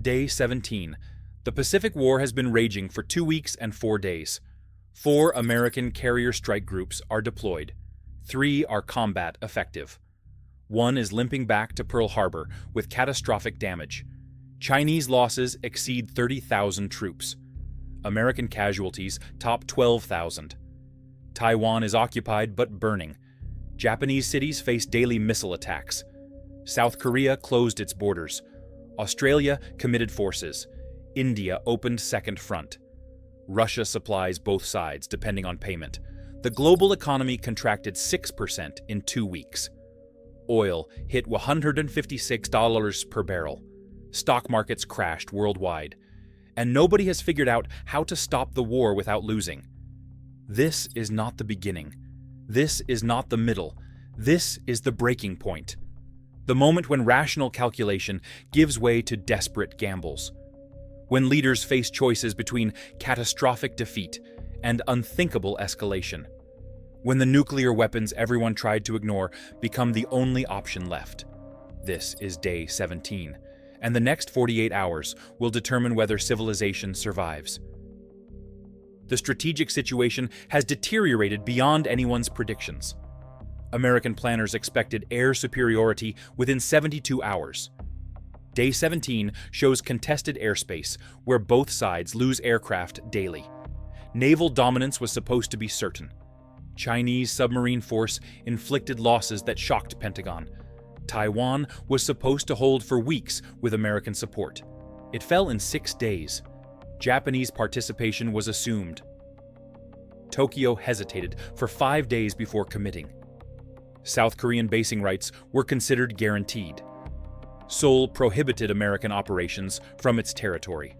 Day 17. The Pacific War has been raging for 2 weeks and 4 days. 4 American carrier strike groups are deployed. 3 are combat effective. 1 is limping back to Pearl Harbor with catastrophic damage. Chinese losses exceed 30,000 troops. American casualties top 12,000. Taiwan is occupied but burning. Japanese cities face daily missile attacks. South Korea closed its borders. Australia committed forces. India opened second front. Russia supplies both sides, depending on payment. The global economy contracted 6% in 2 weeks. Oil hit $156 per barrel. Stock markets crashed worldwide. And nobody has figured out how to stop the war without losing. This is not the beginning. This is not the middle. This is the breaking point. The moment when rational calculation gives way to desperate gambles. When leaders face choices between catastrophic defeat and unthinkable escalation. When the nuclear weapons everyone tried to ignore become the only option left. This is Day 17, and the next 48 hours will determine whether civilization survives. The strategic situation has deteriorated beyond anyone's predictions. American planners expected air superiority within 72 hours. Day 17 shows contested airspace, where both sides lose aircraft daily. Naval dominance was supposed to be certain. Chinese submarine force inflicted losses that shocked Pentagon. Taiwan was supposed to hold for weeks with American support. It fell in 6 days. Japanese participation was assumed. Tokyo hesitated for 5 days before committing. South Korean basing rights were considered guaranteed. Seoul prohibited American operations from its territory.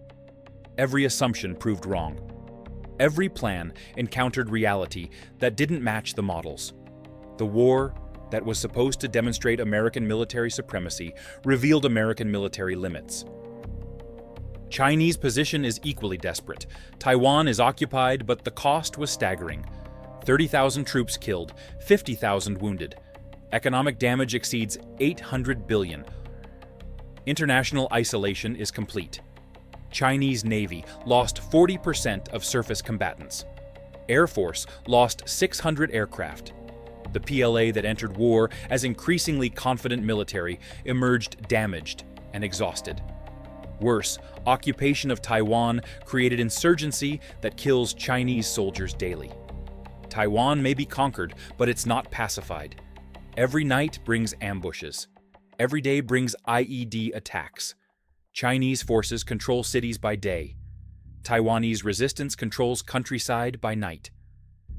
Every assumption proved wrong. Every plan encountered reality that didn't match the models. The war that was supposed to demonstrate American military supremacy revealed American military limits. Chinese position is equally desperate. Taiwan is occupied, but the cost was staggering. 30,000 troops killed, 50,000 wounded. Economic damage exceeds $800 billion. International isolation is complete. Chinese Navy lost 40% of surface combatants. Air Force lost 600 aircraft. The PLA that entered war as increasingly confident military emerged damaged and exhausted. Worse, occupation of Taiwan created insurgency that kills Chinese soldiers daily. Taiwan may be conquered, but it's not pacified. Every night brings ambushes. Every day brings IED attacks. Chinese forces control cities by day. Taiwanese resistance controls countryside by night.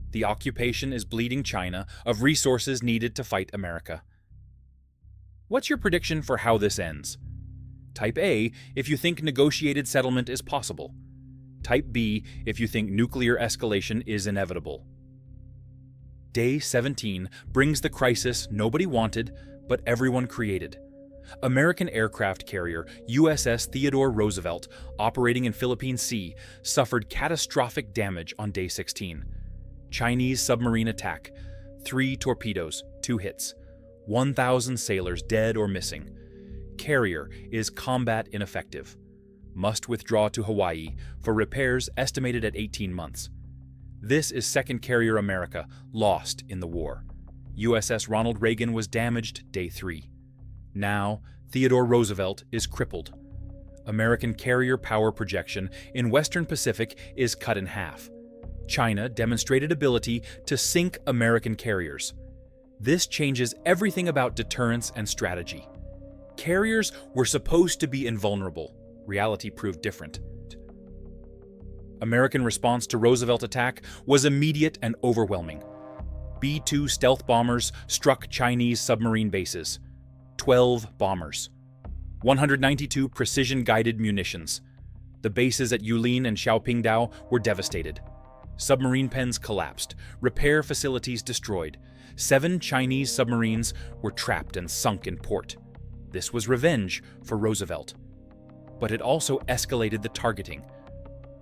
The occupation is bleeding China of resources needed to fight America. What's your prediction for how this ends? Type A if you think negotiated settlement is possible. Type B if you think nuclear escalation is inevitable. Day 17 brings the crisis nobody wanted, but everyone created. American aircraft carrier USS Theodore Roosevelt, operating in Philippine Sea, suffered catastrophic damage on Day 16. Chinese submarine attack, 3 torpedoes, 2 hits, 1,000 sailors dead or missing. Carrier is combat ineffective. Must withdraw to Hawaii for repairs estimated at 18 months. This is second carrier America, lost in the war. USS Ronald Reagan was damaged Day 3. Now, Theodore Roosevelt is crippled. American carrier power projection in Western Pacific is cut in half. China demonstrated ability to sink American carriers. This changes everything about deterrence and strategy. Carriers were supposed to be invulnerable. Reality proved different. American response to Roosevelt attack was immediate and overwhelming. B-2 stealth bombers struck Chinese submarine bases. 12 bombers. 192 precision-guided munitions. The bases at Yulin and Xiaopingdao were devastated. Submarine pens collapsed. Repair facilities destroyed. 7 Chinese submarines were trapped and sunk in port. This was revenge for Roosevelt. But it also escalated the targeting.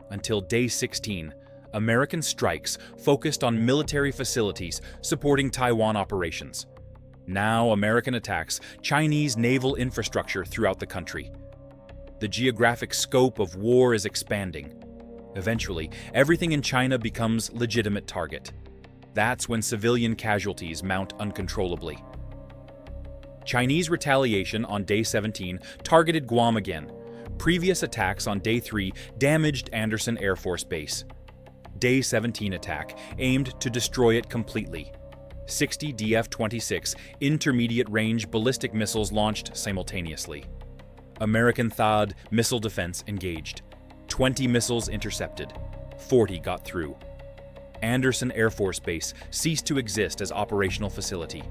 Until Day 16, American strikes focused on military facilities supporting Taiwan operations. Now American attacks Chinese naval infrastructure throughout the country. The geographic scope of war is expanding. Eventually, everything in China becomes a legitimate target. That's when civilian casualties mount uncontrollably. Chinese retaliation on Day 17 targeted Guam again. Previous attacks on Day 3 damaged Andersen Air Force Base. Day 17 attack aimed to destroy it completely. 60 DF-26 intermediate-range ballistic missiles launched simultaneously. American THAAD missile defense engaged. 20 missiles intercepted. 40 got through. Andersen Air Force Base ceased to exist as operational facility.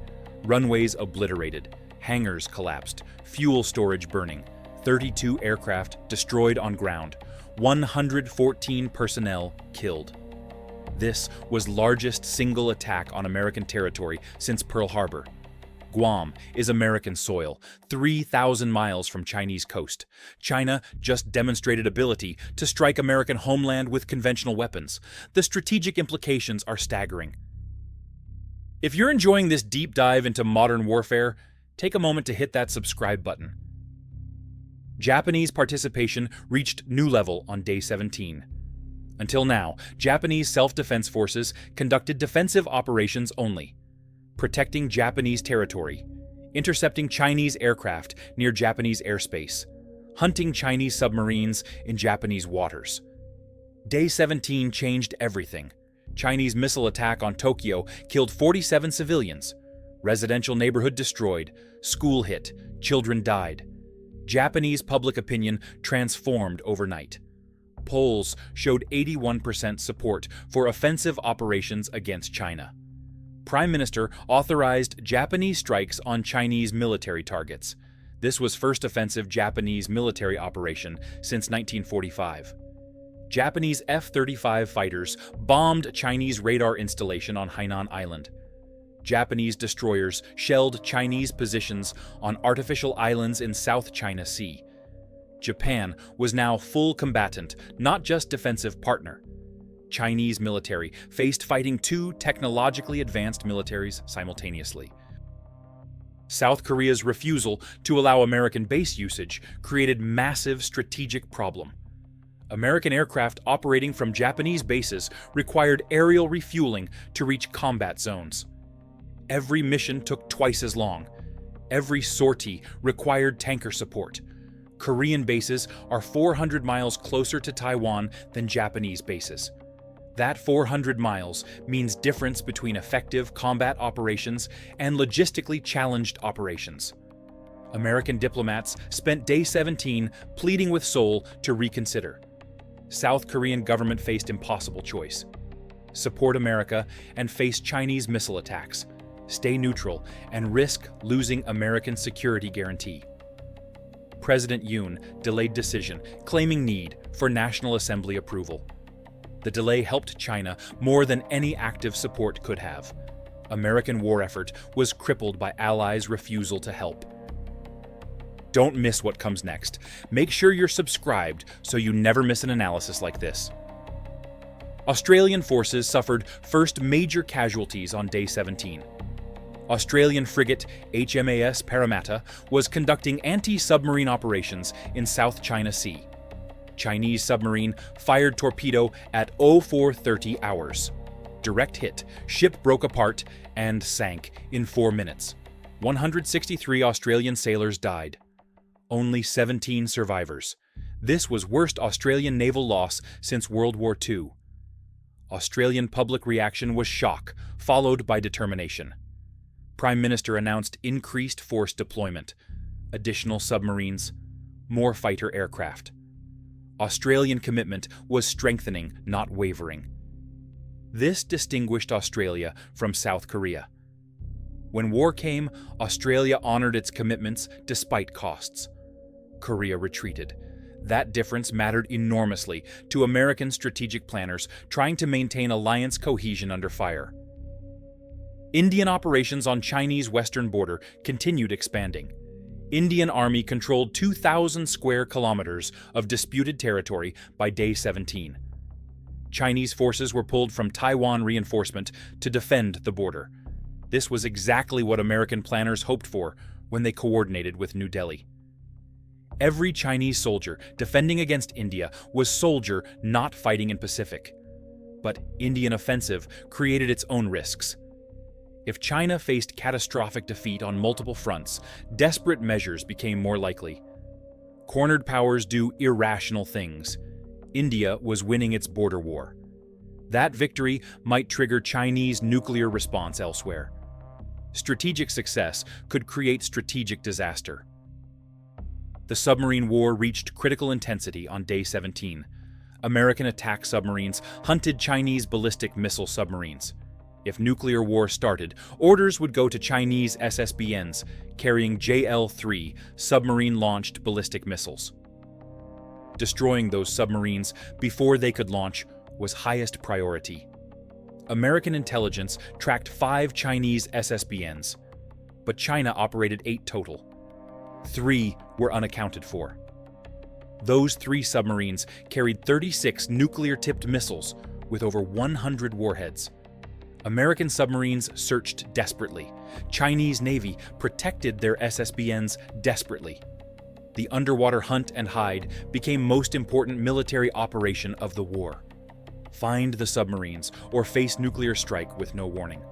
Runways obliterated. Hangars collapsed. Fuel storage burning. 32 aircraft destroyed on ground. 114 personnel killed. This was largest single attack on American territory since Pearl Harbor. Guam is American soil, 3,000 miles from Chinese coast. China just demonstrated ability to strike American homeland with conventional weapons. The strategic implications are staggering. If you're enjoying this deep dive into modern warfare, take a moment to hit that subscribe button. Japanese participation reached new level on Day 17. Until now, Japanese self-defense forces conducted defensive operations only, protecting Japanese territory, intercepting Chinese aircraft near Japanese airspace, hunting Chinese submarines in Japanese waters. Day 17 changed everything. Chinese missile attack on Tokyo killed 47 civilians. Residential neighborhood destroyed. School hit. Children died. Japanese public opinion transformed overnight. Polls showed 81% support for offensive operations against China. Prime Minister authorized Japanese strikes on Chinese military targets. This was first offensive Japanese military operation since 1945. Japanese F-35 fighters bombed Chinese radar installation on Hainan Island. Japanese destroyers shelled Chinese positions on artificial islands in South China Sea. Japan was now full combatant, not just defensive partner. Chinese military faced fighting two technologically advanced militaries simultaneously. South Korea's refusal to allow American base usage created massive strategic problem. American aircraft operating from Japanese bases required aerial refueling to reach combat zones. Every mission took twice as long. Every sortie required tanker support. Korean bases are 400 miles closer to Taiwan than Japanese bases. That 400 miles means difference between effective combat operations and logistically challenged operations. American diplomats spent Day 17 pleading with Seoul to reconsider. South Korean government faced impossible choice. Support America and face Chinese missile attacks. Stay neutral and risk losing American security guarantee. President Yoon delayed decision, claiming need for National Assembly approval. The delay helped China more than any active support could have. American war effort was crippled by allies' refusal to help. Don't miss what comes next. Make sure you're subscribed so you never miss an analysis like this. Australian forces suffered first major casualties on Day 17. Australian frigate HMAS Parramatta was conducting anti-submarine operations in South China Sea. Chinese submarine fired torpedo at 0430 hours. Direct hit, ship broke apart and sank in 4 minutes. 163 Australian sailors died. Only 17 survivors. This was worst Australian naval loss since World War II. Australian public reaction was shock, followed by determination. Prime Minister announced increased force deployment, additional submarines, more fighter aircraft. Australian commitment was strengthening, not wavering. This distinguished Australia from South Korea. When war came, Australia honored its commitments despite costs. Korea retreated. That difference mattered enormously to American strategic planners trying to maintain alliance cohesion under fire. Indian operations on Chinese western border continued expanding. Indian Army controlled 2,000 square kilometers of disputed territory by Day 17. Chinese forces were pulled from Taiwan reinforcement to defend the border. This was exactly what American planners hoped for when they coordinated with New Delhi. Every Chinese soldier defending against India was soldier not fighting in Pacific. But Indian offensive created its own risks. If China faced catastrophic defeat on multiple fronts, desperate measures became more likely. Cornered powers do irrational things. India was winning its border war. That victory might trigger Chinese nuclear response elsewhere. Strategic success could create strategic disaster. The submarine war reached critical intensity on day 17. American attack submarines hunted Chinese ballistic missile submarines. If nuclear war started, orders would go to Chinese SSBNs carrying JL-3 submarine-launched ballistic missiles. Destroying those submarines before they could launch was highest priority. American intelligence tracked 5 Chinese SSBNs, but China operated 8 total. 3 were unaccounted for. Those 3 submarines carried 36 nuclear-tipped missiles with over 100 warheads. American submarines searched desperately. Chinese Navy protected their SSBNs desperately. The underwater hunt and hide became most important military operation of the war. Find the submarines or face nuclear strike with no warning.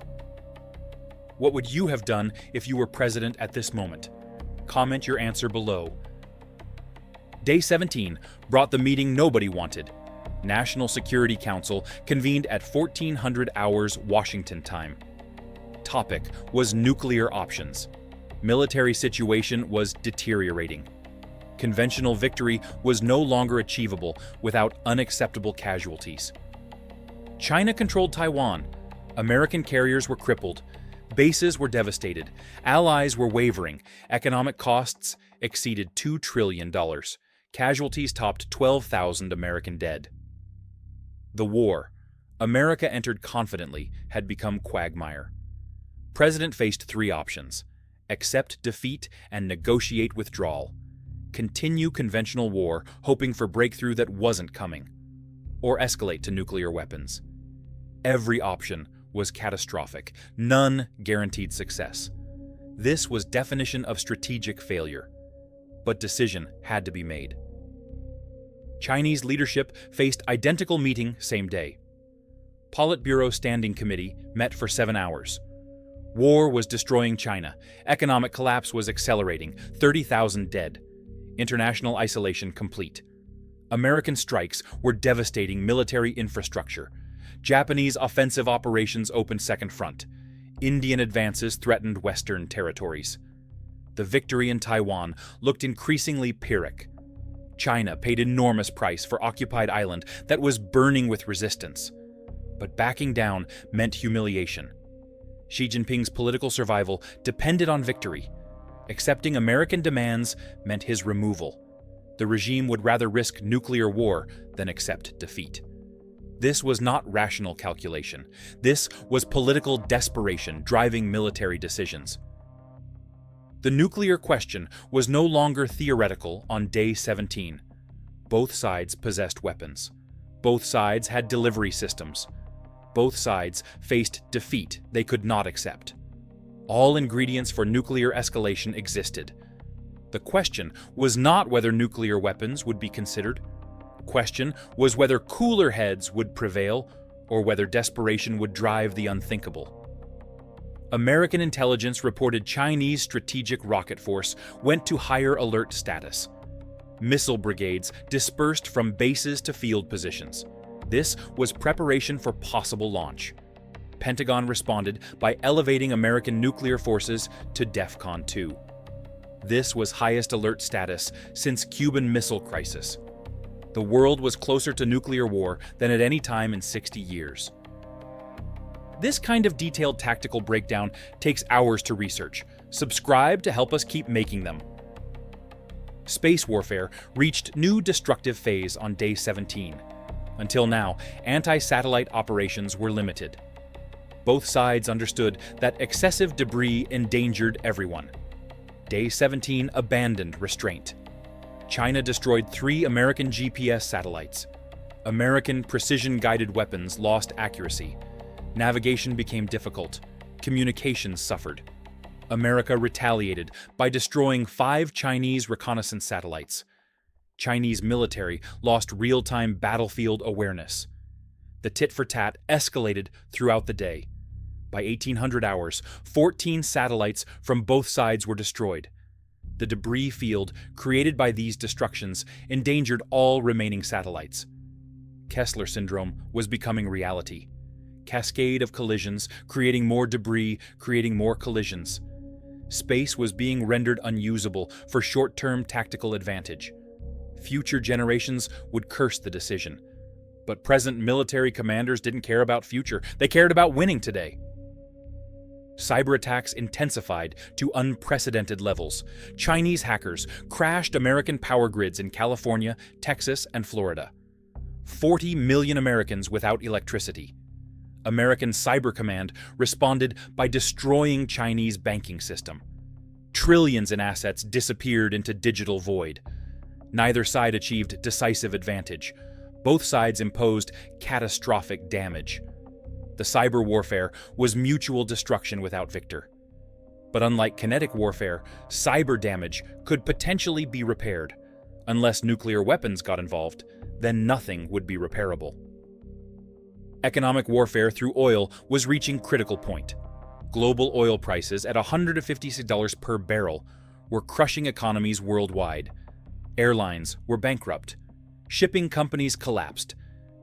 What would you have done if you were president at this moment? Comment your answer below. Day 17 brought the meeting nobody wanted. National Security Council convened at 1400 hours Washington time. Topic was nuclear options. Military situation was deteriorating. Conventional victory was no longer achievable without unacceptable casualties. China controlled Taiwan. American carriers were crippled. Bases were devastated. Allies were wavering. Economic costs exceeded $2 trillion. Casualties topped 12,000 American dead. The war, America entered confidently, had become quagmire. President faced 3 options: accept defeat and negotiate withdrawal, continue conventional war, hoping for breakthrough that wasn't coming, or escalate to nuclear weapons. Every option was catastrophic. None guaranteed success. This was definition of strategic failure. But decision had to be made. Chinese leadership faced identical meeting same day. Politburo Standing Committee met for 7 hours. War was destroying China. Economic collapse was accelerating. 30,000 dead. International isolation complete. American strikes were devastating military infrastructure. Japanese offensive operations opened second front. Indian advances threatened Western territories. The victory in Taiwan looked increasingly Pyrrhic. China paid enormous price for occupied island that was burning with resistance. But backing down meant humiliation. Xi Jinping's political survival depended on victory. Accepting American demands meant his removal. The regime would rather risk nuclear war than accept defeat. This was not rational calculation. This was political desperation driving military decisions. The nuclear question was no longer theoretical on day 17. Both sides possessed weapons. Both sides had delivery systems. Both sides faced defeat they could not accept. All ingredients for nuclear escalation existed. The question was not whether nuclear weapons would be considered. The question was whether cooler heads would prevail or whether desperation would drive the unthinkable. American intelligence reported Chinese strategic rocket force went to higher alert status. Missile brigades dispersed from bases to field positions. This was preparation for possible launch. Pentagon responded by elevating American nuclear forces to DEFCON 2. This was highest alert status since Cuban Missile Crisis. The world was closer to nuclear war than at any time in 60 years. This kind of detailed tactical breakdown takes hours to research. Subscribe to help us keep making them. Space warfare reached new destructive phase on day 17. Until now, anti-satellite operations were limited. Both sides understood that excessive debris endangered everyone. Day 17 abandoned restraint. China destroyed 3 American GPS satellites. American precision-guided weapons lost accuracy. Navigation became difficult. Communications suffered. America retaliated by destroying 5 Chinese reconnaissance satellites. Chinese military lost real-time battlefield awareness. The tit-for-tat escalated throughout the day. By 1800 hours, 14 satellites from both sides were destroyed. The debris field created by these destructions endangered all remaining satellites. Kessler syndrome was becoming reality. Cascade of collisions, creating more debris, creating more collisions. Space was being rendered unusable for short-term tactical advantage. Future generations would curse the decision. But present military commanders didn't care about future. They cared about winning today. Cyberattacks intensified to unprecedented levels. Chinese hackers crashed American power grids in California, Texas, and Florida. 40 million Americans without electricity. American Cyber Command responded by destroying Chinese banking system. Trillions in assets disappeared into digital void. Neither side achieved decisive advantage. Both sides imposed catastrophic damage. The cyber warfare was mutual destruction without victor. But unlike kinetic warfare, cyber damage could potentially be repaired. Unless nuclear weapons got involved, then nothing would be repairable. Economic warfare through oil was reaching critical point. Global oil prices at $156 per barrel were crushing economies worldwide. Airlines were bankrupt. Shipping companies collapsed.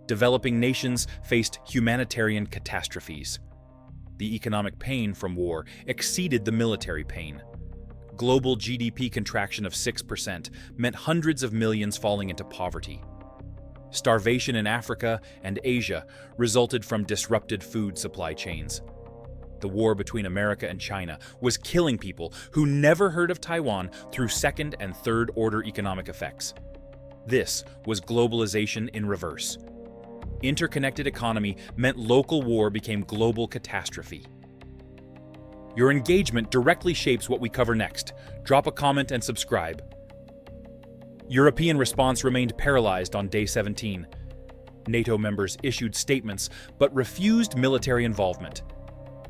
Developing nations faced humanitarian catastrophes. The economic pain from war exceeded the military pain. Global GDP contraction of 6% meant hundreds of millions falling into poverty. Starvation in Africa and Asia resulted from disrupted food supply chains. The war between America and China was killing people who never heard of Taiwan through second and third order economic effects. This was globalization in reverse. Interconnected economy meant local war became global catastrophe. Your engagement directly shapes what we cover next. Drop a comment and subscribe. European response remained paralyzed on day 17. NATO members issued statements but refused military involvement.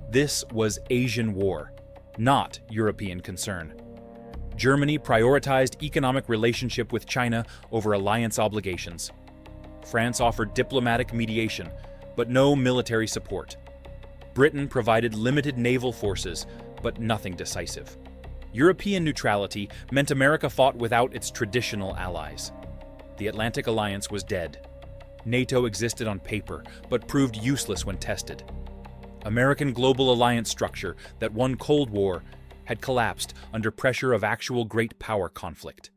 This was Asian war, not European concern. Germany prioritized economic relationship with China over alliance obligations. France offered diplomatic mediation, but no military support. Britain provided limited naval forces, but nothing decisive. European neutrality meant America fought without its traditional allies. The Atlantic Alliance was dead. NATO existed on paper, but proved useless when tested. American global alliance structure that won Cold War had collapsed under pressure of actual great power conflict.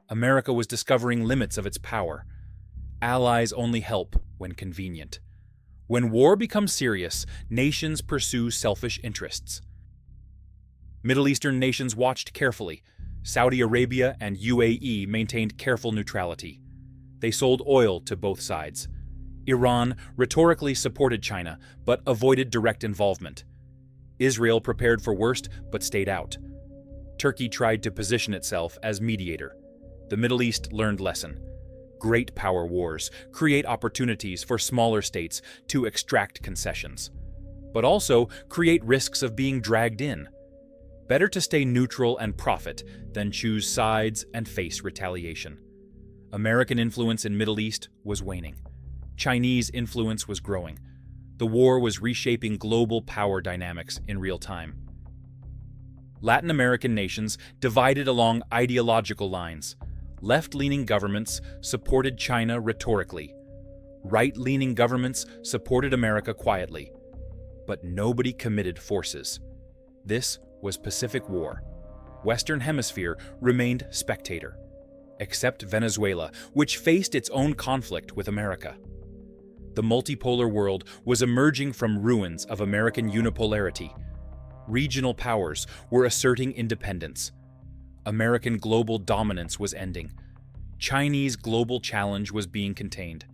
America was discovering limits of its power. Allies only help when convenient. When war becomes serious, nations pursue selfish interests. Middle Eastern nations watched carefully. Saudi Arabia and UAE maintained careful neutrality. They sold oil to both sides. Iran rhetorically supported China, but avoided direct involvement. Israel prepared for worst, but stayed out. Turkey tried to position itself as mediator. The Middle East learned lesson. Great power wars create opportunities for smaller states to extract concessions, but also create risks of being dragged in. Better to stay neutral and profit than choose sides and face retaliation. American influence in Middle East was waning. Chinese influence was growing. The war was reshaping global power dynamics in real time. Latin American nations divided along ideological lines. Left-leaning governments supported China rhetorically. Right-leaning governments supported America quietly. But nobody committed forces. This was Pacific War. Western Hemisphere remained spectator, except Venezuela, which faced its own conflict with America. The multipolar world was emerging from ruins of American unipolarity. Regional powers were asserting independence. American global dominance was ending. Chinese global challenge was being contained.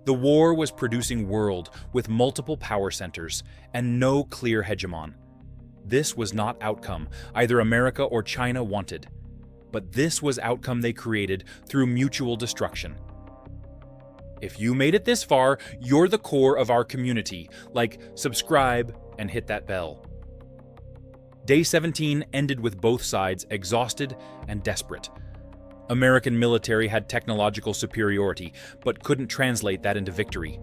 The war was producing world with multiple power centers and no clear hegemon. This was not outcome either America or China wanted, but this was outcome they created through mutual destruction. If you made it this far, you're the core of our community. Like, subscribe, and hit that bell. Day 17 ended with both sides exhausted and desperate. American military had technological superiority, but couldn't translate that into victory.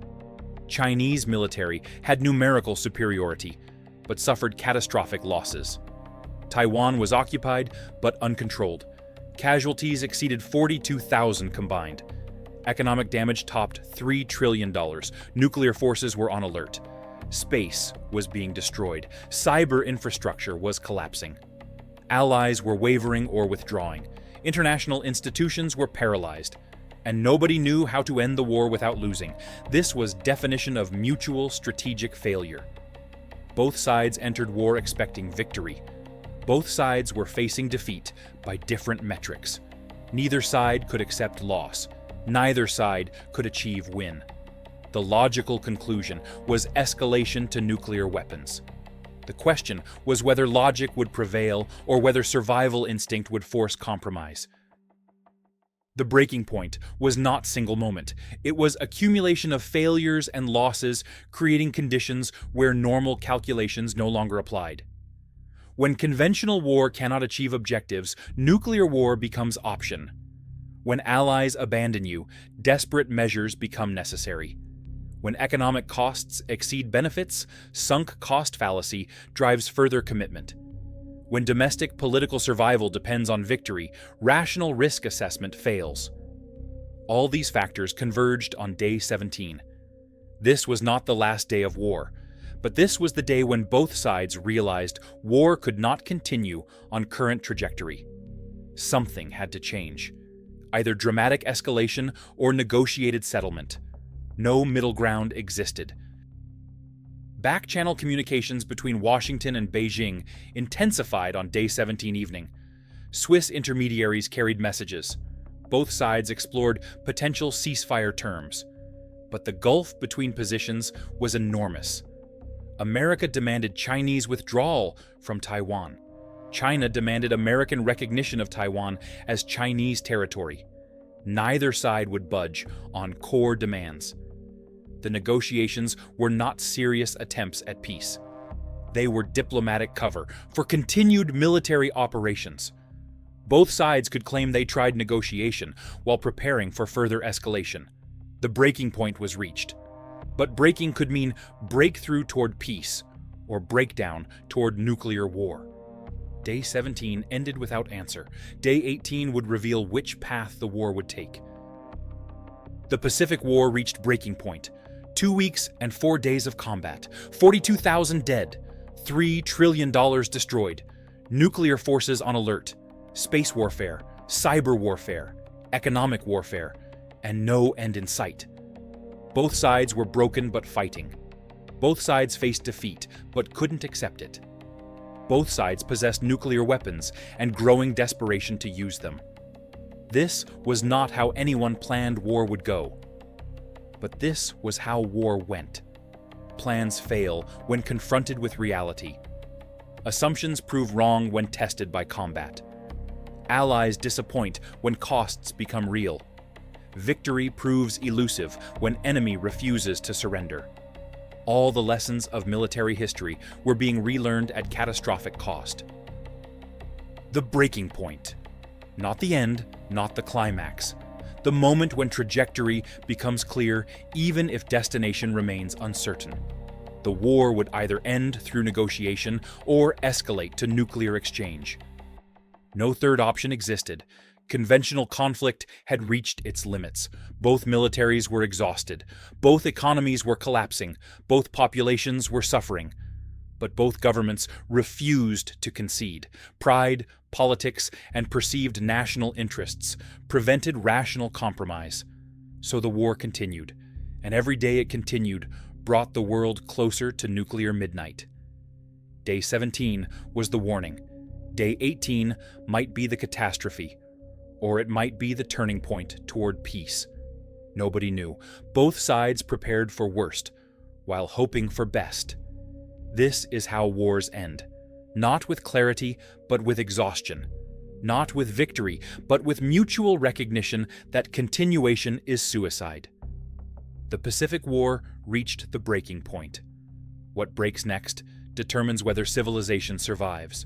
Chinese military had numerical superiority, but suffered catastrophic losses. Taiwan was occupied, but uncontrolled. Casualties exceeded 42,000 combined. Economic damage topped $3 trillion. Nuclear forces were on alert. Space was being destroyed. Cyber infrastructure was collapsing. Allies were wavering or withdrawing. International institutions were paralyzed. And nobody knew how to end the war without losing. This was definition of mutual strategic failure. Both sides entered war expecting victory. Both sides were facing defeat by different metrics. Neither side could accept loss. Neither side could achieve win. The logical conclusion was escalation to nuclear weapons. The question was whether logic would prevail or whether survival instinct would force compromise. The breaking point was not single moment. It was accumulation of failures and losses, creating conditions where normal calculations no longer applied. When conventional war cannot achieve objectives, nuclear war becomes option. When allies abandon you, desperate measures become necessary. When economic costs exceed benefits, sunk cost fallacy drives further commitment. When domestic political survival depends on victory, rational risk assessment fails. All these factors converged on Day 17. This was not the last day of war, but this was the day when both sides realized war could not continue on current trajectory. Something had to change. Either dramatic escalation or negotiated settlement. No middle ground existed. Back-channel communications between Washington and Beijing intensified on Day 17 evening. Swiss intermediaries carried messages. Both sides explored potential ceasefire terms. But the gulf between positions was enormous. America demanded Chinese withdrawal from Taiwan. China demanded American recognition of Taiwan as Chinese territory. Neither side would budge on core demands. The negotiations were not serious attempts at peace. They were diplomatic cover for continued military operations. Both sides could claim they tried negotiation while preparing for further escalation. The breaking point was reached. But breaking could mean breakthrough toward peace or breakdown toward nuclear war. Day 17 ended without answer. Day 18 would reveal which path the war would take. The Pacific War reached breaking point. 2 weeks and 4 days of combat, 42,000 dead, $3 trillion destroyed, nuclear forces on alert, space warfare, cyber warfare, economic warfare, and no end in sight. Both sides were broken but fighting. Both sides faced defeat but couldn't accept it. Both sides possessed nuclear weapons and growing desperation to use them. This was not how anyone planned war would go. But this was how war went. Plans fail when confronted with reality. Assumptions prove wrong when tested by combat. Allies disappoint when costs become real. Victory proves elusive when enemy refuses to surrender. All the lessons of military history were being relearned at catastrophic cost. The breaking point. Not the end, not the climax. The moment when trajectory becomes clear, even if destination remains uncertain. The war would either end through negotiation or escalate to nuclear exchange. No third option existed. Conventional conflict had reached its limits. Both militaries were exhausted. Both economies were collapsing. Both populations were suffering. But both governments refused to concede. Pride, politics, and perceived national interests prevented rational compromise. So the war continued, and every day it continued brought the world closer to nuclear midnight. Day 17 was the warning. Day 18 might be the catastrophe, or it might be the turning point toward peace. Nobody knew. Both sides prepared for worst, while hoping for best. This is how wars end. Not with clarity, but with exhaustion. Not with victory, but with mutual recognition that continuation is suicide. The Pacific War reached the breaking point. What breaks next determines whether civilization survives.